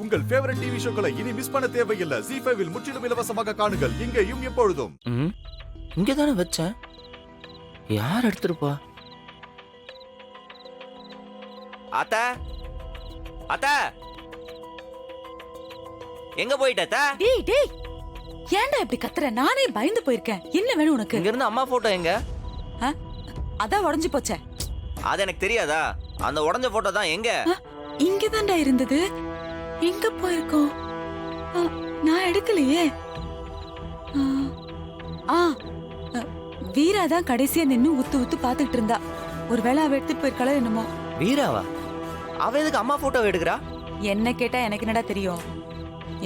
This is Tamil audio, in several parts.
உங்கள் ஃபேவரட் டிவி ஷோக்களை இனி மிஸ் பண்ண தேவையில்லை. ZEE5 இல் முற்றிலும் இலவசமாக காணுங்கள், இங்கேயும் எப்பொழுதும். இங்க தானே வச்சேன், யார் எடுத்துருப்பா? அத்தா அத்தா, எங்க போயிட்ட அத்தா? டேய் டேய், ஏன்டா இப்படி கத்துற? நானே பயந்து போயிருக்கேன். என்ன வேணும் உனக்கு? இங்க இருந்து அம்மா போட்டோ எங்க? அதான் உடைஞ்சு போச்சே. அது எனக்கு தெரியாதா? அந்த உடைஞ்ச போட்டோ தான் எங்க? இங்கதான்டா இருந்தது. எங்க போயிருக்கோம்? நான் எடுக்கலையே. வீரா தான் கடைசியா நின்னு உத்து உத்து பாத்துக்கிட்டு இருந்தா. ஒருவேளை அவ எடுத்துட்டு போயிருக்காளோ என்னமோ. வீராவா? அவ எதுக்கு அம்மா போட்டோ எடுக்கிறா? என்ன கேட்டா எனக்கு என்னடா தெரியும்?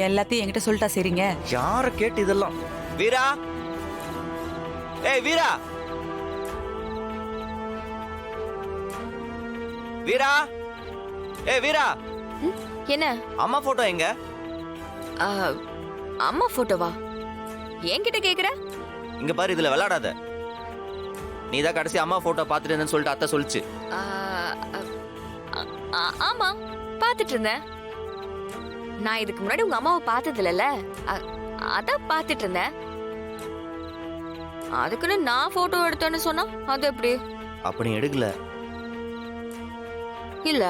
எல்லாத்தையும் என்கிட்ட சொல்லிட்டா சரிங்க. யார கேட்டு இதெல்லாம்? வீரா, ஏய் வீரா, வீரா, ஏய் வீரா. என்ன? அம்மா போட்டோ எங்க? அம்மா போட்டோவா? என்கிட்ட கேக்குற? இங்க பாரு, இதுல விளையாடாத. நீதான் கடைசி அம்மா போட்டோ பாத்துட்டு இருந்தேன்னு சொல்லிட்டு அத்தை சொல்லிச்சு. ஆமா, பாத்துட்டு இருந்தேன். நான் இதுக்கு முன்னாடி உங்க அம்மாவை பார்த்தது இல்லைல்ல, அதான் பாத்துட்டு இருந்தேன். அதுக்குன்னு நான் போட்டோ எடுத்தேன்னு சொன்னா அது எப்படி? அப்படி எடுக்கல. இல்ல,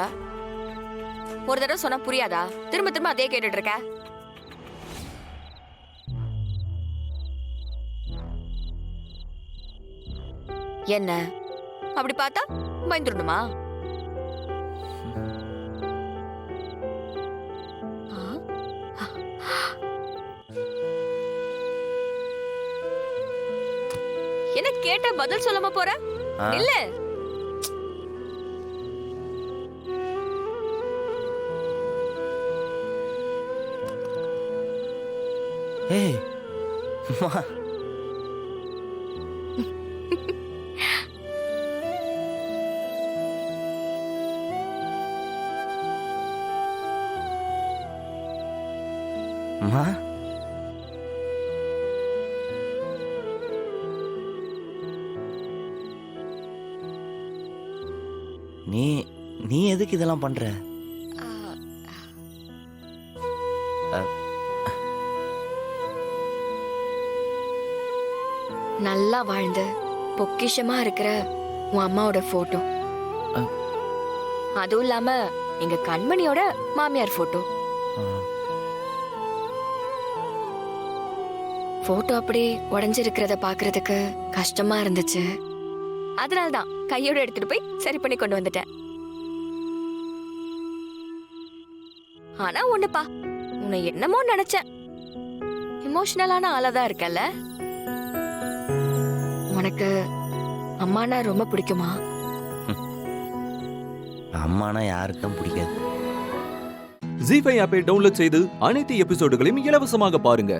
ஒரு தடவை சொன்னா புரியாதா? திரும்ப திரும்ப அதே கேட்டுட்டு இருக்க. என்ன அப்படி பார்த்தா பயந்துடணுமா? என்ன கேட்ட பதில் சொல்லாம போற? இல்ல, ஏய் அம்மா, நீ எதுக்கு இதெல்லாம் பண்ற? நல்லா வாழ்ந்து பொக்கிஷமா இருக்கிற உன் அம்மாவோட போட்டோ, அதுவும் இல்லாம எங்க கண்மணியோட மாமியார் போட்டோ. போட்டோ அப்படியே உடைஞ்சிருக்கிறத பாக்குறதுக்கு கஷ்டமா இருந்துச்சு. அதனால்தான் கையோட எடுத்துட்டு போய் சரி பண்ணி கொண்டு வந்துட்டேன். ஆனா ஒண்ணுப்பா, உன்னை என்னமோ நினைச்சேன். எமோஷனலான ஆளாதான் இருக்கல்ல. உனக்கு அம்மானா ரொம்ப பிடிக்குமா? அம்மானா யாருக்கும் பிடிக்காது. ZEE5 ஆப்பை டவுன்லோட் செய்து அனைத்து எபிசோடுகளையும் இலவசமாக பாருங்க.